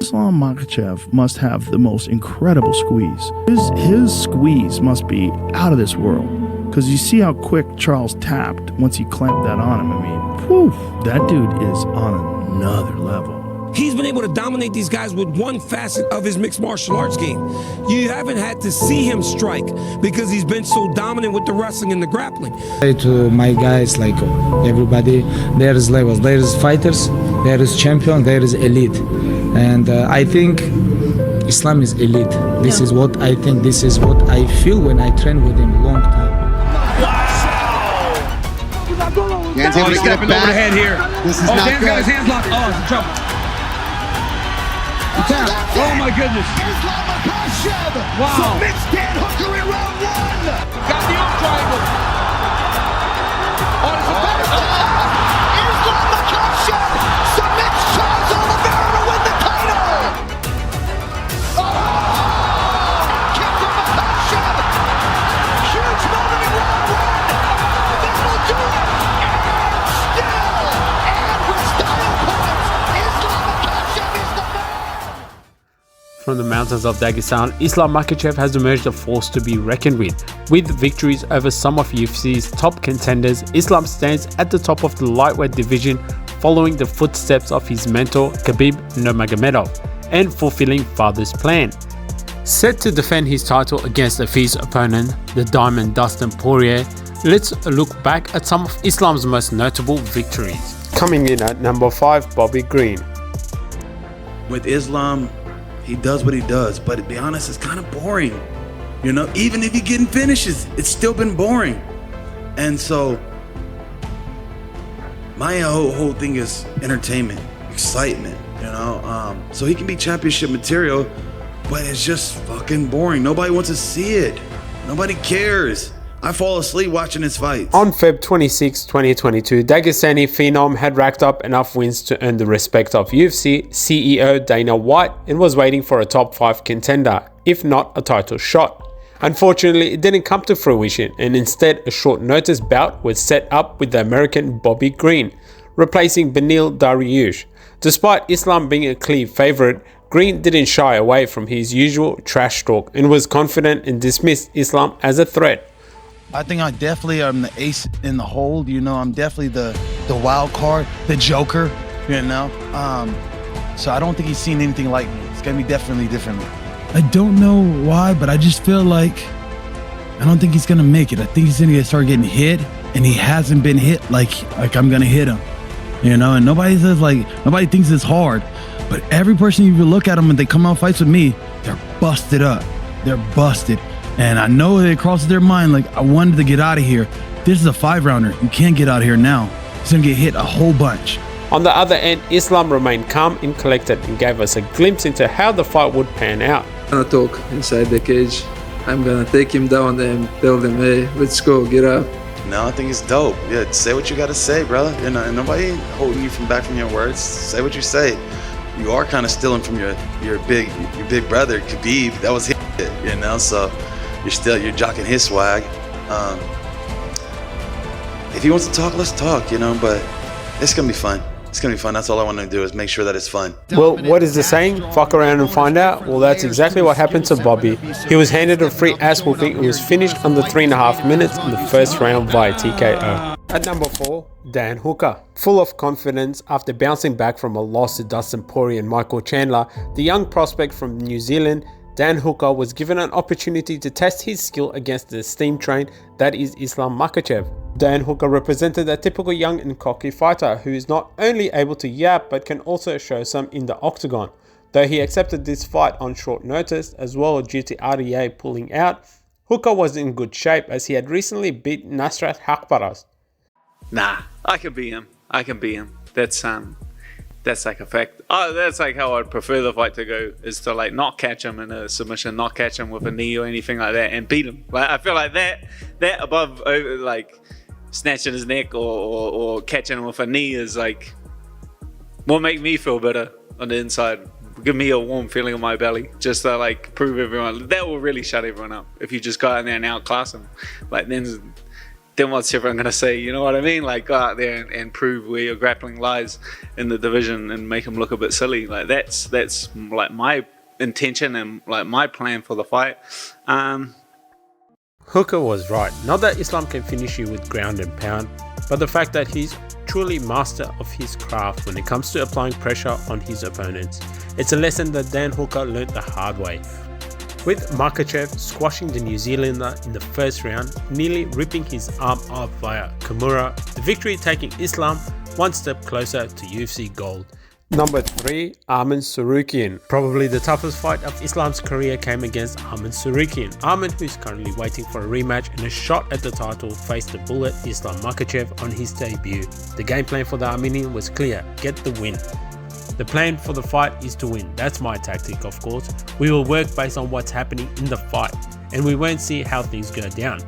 Islam Makhachev must have the most incredible squeeze. His squeeze must be out of this world. Because you see how quick Charles tapped once he clamped that on him. I mean, whew, that dude is on another level. He's been able to dominate these guys with one facet of his mixed martial arts game. You haven't had to see him strike because he's been so dominant with the wrestling and the grappling. To my guys, like everybody, there is levels. There is fighters, there is champion, there is elite. And I think Islam is elite. This is what I think, this is what I feel when I train with him a long time. Dan's able to get it back. Overhead here. This is not Dan's good. got his hands locked. Oh, it's in trouble. Oh my goodness. Islam Makhachev Wow. submits Dan Hooker in round one. Got the arm triangle. Oh, it's a better Islam Makhachev submits Charles Olivera to win the title. Captain Makhachev. Huge moment in round one. That will do it. And with style points, Islam Makhachev is the man. From the mountains of Dagestan, Islam Makhachev has emerged a force to be reckoned with. With victories over some of UFC's top contenders, Islam stands at the top of the lightweight division, following the footsteps of his mentor Khabib Nurmagomedov and fulfilling father's plan. Set to defend his title against a fierce opponent, the Diamond Dustin Poirier, let's look back at some of Islam's most notable victories. Coming in at number 5, Bobby Green. With Islam, he does what he does, but to be honest, it's kind of boring. You know, even if you're getting finishes, it's still been boring. And so, my whole thing is entertainment, excitement, you know? So he can be championship material, but it's just fucking boring. Nobody wants to see it. Nobody cares. I fall asleep watching his fights. On Feb 26, 2022, Dagestani Phenom had racked up enough wins to earn the respect of UFC CEO Dana White and was waiting for a top 5 contender, if not a title shot. Unfortunately, it didn't come to fruition, and instead a short notice bout was set up with the American Bobby Green, replacing Beneil Dariush. Despite Islam being a clear favourite, Green didn't shy away from his usual trash talk and was confident and dismissed Islam as a threat. I think I definitely am the ace in the hold, you know. I'm definitely the wild card, the joker, you know. So I don't think he's seen anything like me. It's gonna be definitely different. I don't know why, but I just feel like I don't think he's gonna make it. I think he's gonna start getting hit, and he hasn't been hit like I'm gonna hit him, you know. And nobody thinks it's hard, but every person you look at them and they come out fights with me, they're busted up. They're busted. And I know it crosses their mind, like, I wanted to get out of here. This is a 5-rounder. You can't get out of here now. He's gonna get hit a whole bunch. On the other end, Islam remained calm and collected and gave us a glimpse into how the fight would pan out. I'm gonna talk inside the cage. I'm gonna take him down and tell them, hey, let's go, get up. No, I think it's dope. Yeah, say what you gotta say, brother. You know, and nobody holding you back from your words. Say what you say. You are kind of stealing from your big brother Khabib. That was his, you know. So you're jocking his swag. If he wants to talk, let's talk, you know. But it's gonna be fun. It's gonna be fun. That's all I want to do is make sure that it's fun. Well, what is the saying? Fuck around and find out? Well, that's exactly what happened to Bobby. He was handed a free ass whooping and was finished under 3.5 minutes in the first round via TKO. At number 4, Dan Hooker. Full of confidence after bouncing back from a loss to Dustin Poirier and Michael Chandler, the young prospect from New Zealand, Dan Hooker was given an opportunity to test his skill against the steam train that is Islam Makhachev. Dan Hooker represented a typical young and cocky fighter who is not only able to yap but can also show some in the octagon. Though he accepted this fight on short notice as well due to RDA pulling out, Hooker was in good shape as he had recently beat Nasrat Haqparast. Nah, I can beat him. That's like a fact. Oh, that's like how I'd prefer the fight to go, is to like not catch him in a submission, not catch him with a knee or anything like that, and beat him. Like I feel like that above like snatching his neck or catching him with a knee is like will make me feel better on the inside. Give me a warm feeling in my belly, just to like prove everyone. That will really shut everyone up if you just go out there and outclass them. Like then then what's everyone going to say? You know what I mean? Like, go out there and prove where your grappling lies in the division and make him look a bit silly. Like, that's like my intention and like my plan for the fight. Hooker was right. Not that Islam can finish you with ground and pound, but the fact that he's truly master of his craft when it comes to applying pressure on his opponents. It's a lesson that Dan Hooker learned the hard way, with Makhachev squashing the New Zealander in the first round, nearly ripping his arm off via Kimura, the victory taking Islam one step closer to UFC gold. Number 3, Arman Tsarukyan. Probably the toughest fight of Islam's career came against Arman Tsarukyan. Arman, who is currently waiting for a rematch and a shot at the title, faced the bullet Islam Makhachev on his debut. The game plan for the Armenian was clear: get the win. The plan for the fight is to win. That's my tactic, of course. We will work based on what's happening in the fight, and we won't see how things go down.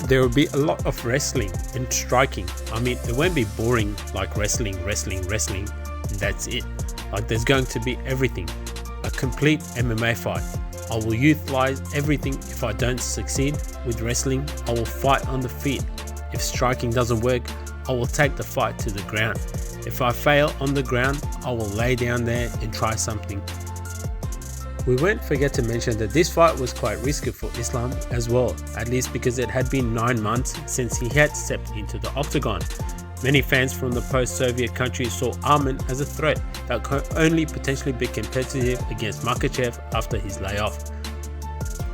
There will be a lot of wrestling and striking. I mean, it won't be boring like wrestling, and that's it. Like, there's going to be everything. A complete MMA fight. I will utilize everything. If I don't succeed with wrestling, I will fight on the feet. If striking doesn't work, I will take the fight to the ground. If I fail on the ground, I will lay down there and try something. We won't forget to mention that this fight was quite risky for Islam as well, at least because it had been 9 months since he had stepped into the octagon. Many fans from the post-Soviet countries saw Arman as a threat that could only potentially be competitive against Makhachev after his layoff.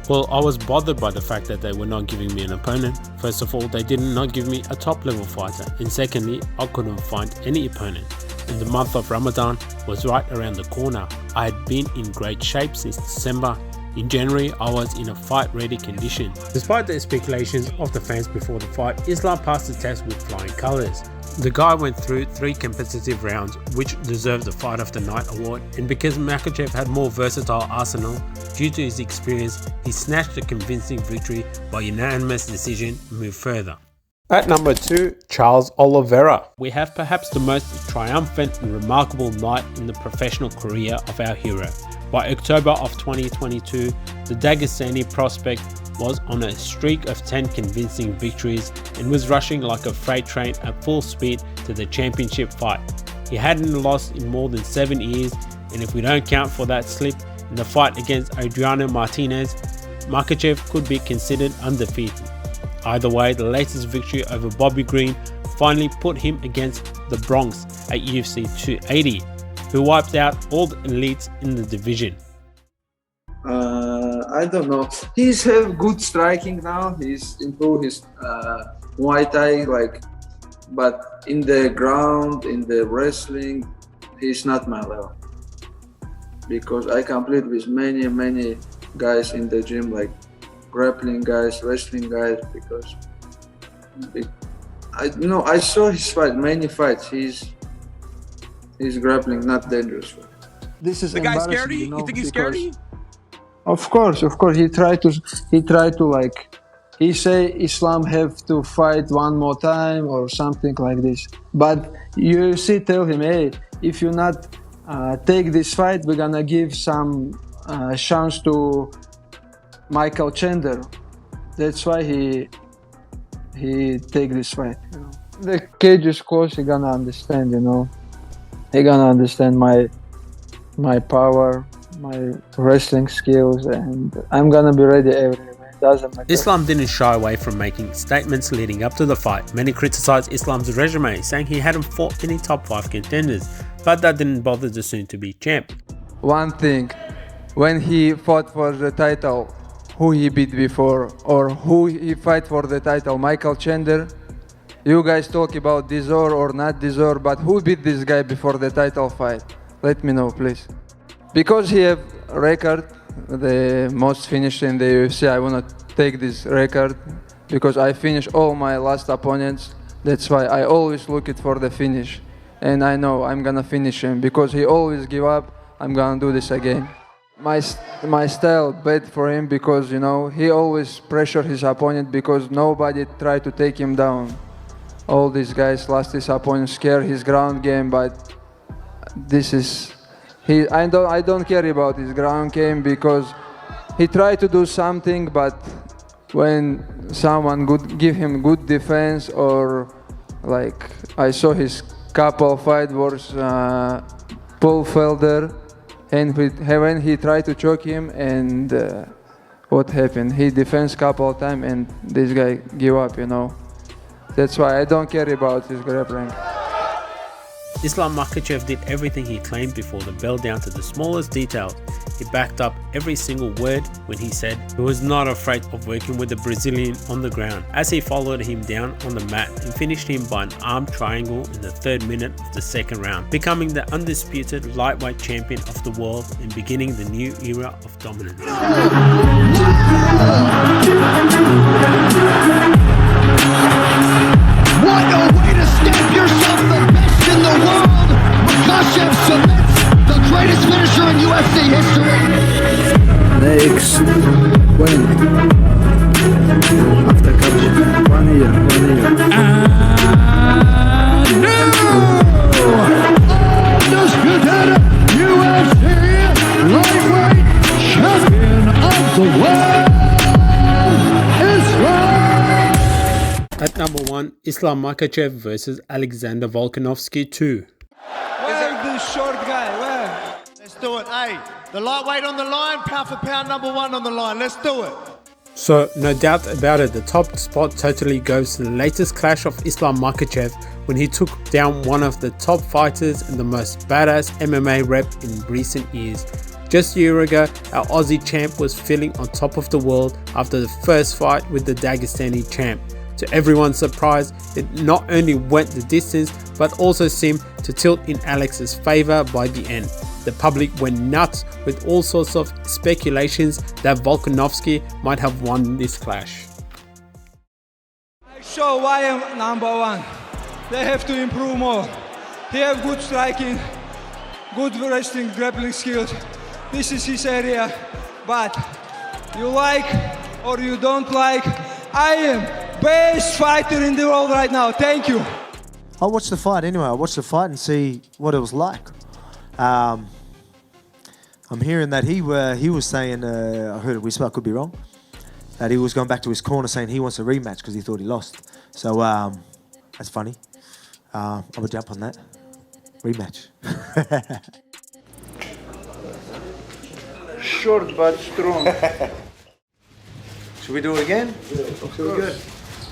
Well, I was bothered by the fact that they were not giving me an opponent. First of all, they did not give me a top-level fighter, and secondly, I couldn't find any opponent. And the month of Ramadan was right around the corner. I had been in great shape since December. In January, I was in a fight-ready condition. Despite the speculations of the fans before the fight, Islam passed the test with flying colours. The guy went through 3 competitive rounds, which deserved the Fight of the Night award, and because Makhachev had more versatile arsenal, due to his experience, he snatched a convincing victory by unanimous decision and moved further. At number 2, Charles Olivera. We have perhaps the most triumphant and remarkable night in the professional career of our hero. By October of 2022, the Dagestani prospect was on a streak of 10 convincing victories and was rushing like a freight train at full speed to the championship fight. He hadn't lost in more than 7 years, and if we don't count for that slip in the fight against Adriano Martinez, Makhachev could be considered undefeated. Either way, the latest victory over Bobby Green finally put him against the Bronx at UFC 280, who wiped out all the elites in the division. I don't know. He's have good striking now. He's improved his Muay Thai, but in the ground, in the wrestling, he's not my level. Because I compete with many guys in the gym, like grappling guys, wrestling guys. Because I saw his fight, many fights. He's grappling not dangerous. This is the guy scared you? You think he's scared of you? Of course. He tried to he say Islam have to fight one more time or something like this. But UFC tell him, hey, if you not take this fight, we're gonna give some chance to Michael Chandler. That's why he take this fight. You know. The cage is close. He gonna understand. You know, he gonna understand my power, my wrestling skills, and I'm gonna be ready everywhere. Doesn't matter. Islam didn't shy away from making statements leading up to the fight. Many criticized Islam's resume, saying he hadn't fought any top 5 contenders, but that didn't bother the soon-to-be champ. One thing, when he fought for the title, who he beat before, or who he fight for the title, Michael Chandler. You guys talk about deserve or not deserve, but who beat this guy before the title fight? Let me know, please. Because he have record, the most finished in the UFC, I wanna take this record because I finish all my last opponents. That's why I always look it for the finish, and I know I'm gonna finish him because he always give up. I'm gonna do this again. My style bad for him because you know he always pressure his opponent because nobody try to take him down. All these guys lost his opponent, scare his ground game, but this is. I don't care about his ground game because he tried to do something, but when someone could give him good defense, or like I saw his couple fight was Paul Felder, and when he tried to choke him, and what happened? He defends couple of times, and this guy give up, you know. That's why I don't care about his grappling. Islam Makhachev did everything he claimed before the bell down to the smallest details. He backed up every single word when he said he was not afraid of working with the Brazilian on the ground, as he followed him down on the mat and finished him by an arm triangle in the 3rd minute of the 2nd round, becoming the undisputed lightweight champion of the world and beginning the new era of dominance. What a way to stamp yourself the best in the world! Makhachev submits the greatest finisher in UFC history! Next, when? After couple, 1 year. Undisputed UFC lightweight champion of the world! At number 1, Islam Makhachev versus Alexander Volkanovski 2. Where this short guy? Where? Let's do it. Hey, the lightweight on the line, pound for pound number 1 on the line. Let's do it. So, no doubt about it, the top spot totally goes to the latest clash of Islam Makhachev when he took down one of the top fighters and the most badass MMA rep in recent years. Just a year ago, our Aussie champ was feeling on top of the world after the first fight with the Dagestani champ. To everyone's surprise, it not only went the distance, but also seemed to tilt in Alex's favor by the end. The public went nuts with all sorts of speculations that Volkanovski might have won this clash. I show why I'm number 1. They have to improve more. He have good striking, good wrestling, grappling skills. This is his area, but you like or you don't like, I am best fighter in the world right now. Thank you. I'll watch the fight anyway. I'll watch the fight and see what it was like. I'm hearing that he was saying, I heard a whisper, I could be wrong, that he was going back to his corner saying he wants a rematch because he thought he lost. So that's funny. I would jump on that. Rematch. Short but strong. Should we do it again? Yeah, looks really good.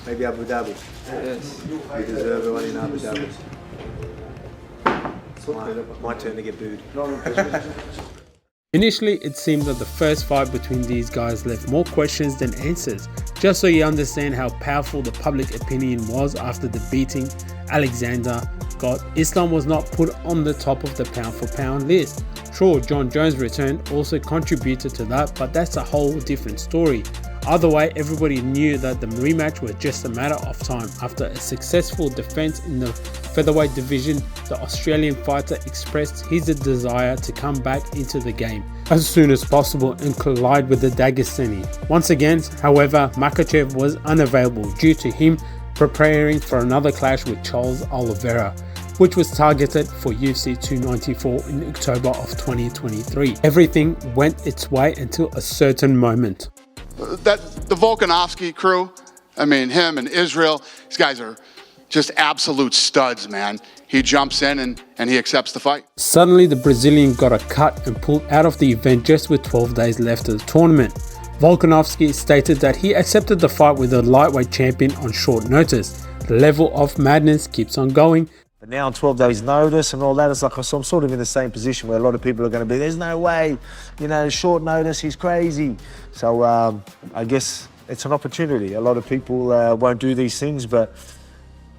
Maybe Abu Dhabi. Yes. We deserve it one in Abu Dhabi. My turn to get booed. Initially, it seemed that the first fight between these guys left more questions than answers. Just so you understand how powerful the public opinion was after the beating Alexander got, Islam was not put on the top of the pound for pound list. Sure, John Jones' return also contributed to that, but that's a whole different story. Either way, everybody knew that the rematch was just a matter of time. After a successful defense in the featherweight division, the Australian fighter expressed his desire to come back into the game as soon as possible and collide with the Dagestani. Once again, however, Makhachev was unavailable due to him preparing for another clash with Charles Olivera, which was targeted for UFC 294 in October of 2023. Everything went its way until a certain moment. The Volkanovski crew, I mean, him and Israel, these guys are just absolute studs, man. He jumps in and he accepts the fight. Suddenly, the Brazilian got a cut and pulled out of the event just with 12 days left of the tournament. Volkanovski stated that he accepted the fight with the lightweight champion on short notice. The level of madness keeps on going. But now on 12 days notice and all that, it's like I'm sort of in the same position where a lot of people are going to be, there's no way, you know, short notice, he's crazy. So I guess it's an opportunity. A lot of people won't do these things, but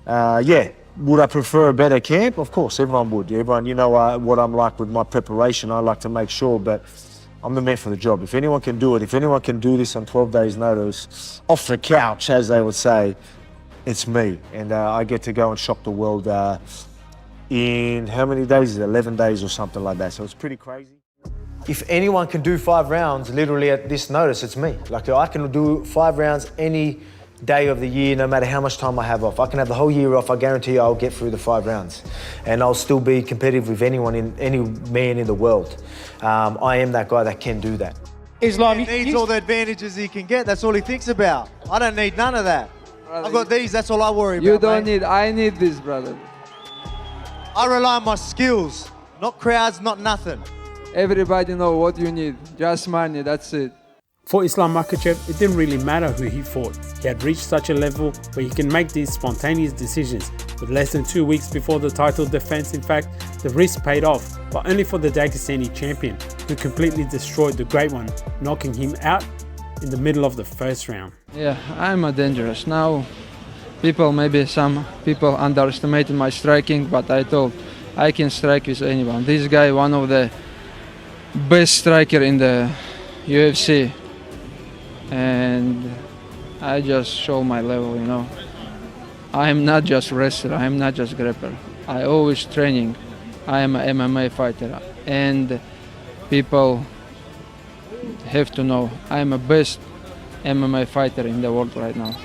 yeah, would I prefer a better camp? Of course, everyone would. Everyone, you know what I'm like with my preparation, I like to make sure, but I'm the man for the job. If anyone can do it, if anyone can do this on 12 days notice, off the couch, as they would say, it's me, and I get to go and shock the world in how many days? 11 days or something like that, so it's pretty crazy. If anyone can do 5 rounds literally at this notice, it's me. Like, I can do 5 rounds any day of the year, no matter how much time I have off. I can have the whole year off, I guarantee you I'll get through the 5 rounds. And I'll still be competitive with anyone, any man in the world. I am that guy that can do that. Islam, He needs all the advantages he can get. That's all he thinks about. I don't need none of that. Brother, I've got these. That's all I worry about. You don't mate. need. I need this, brother. I rely on my skills, not crowds, not nothing. Everybody know what you need. Just money. That's it. For Islam Makhachev, it didn't really matter who he fought. He had reached such a level where he can make these spontaneous decisions. With less than 2 weeks before the title defense, in fact, the risk paid off, but only for the Dagestani champion, who completely destroyed the Great One, knocking him out in the middle of the first round. Yeah, I'm a dangerous. Now, maybe some people underestimated my striking, but I told I can strike with anyone. This guy, one of the best striker in the UFC. And I just show my level, you know. I'm not just wrestler, I'm not just grappler. I always training. I am an MMA fighter, and people have to know I'm the best MMA fighter in the world right now.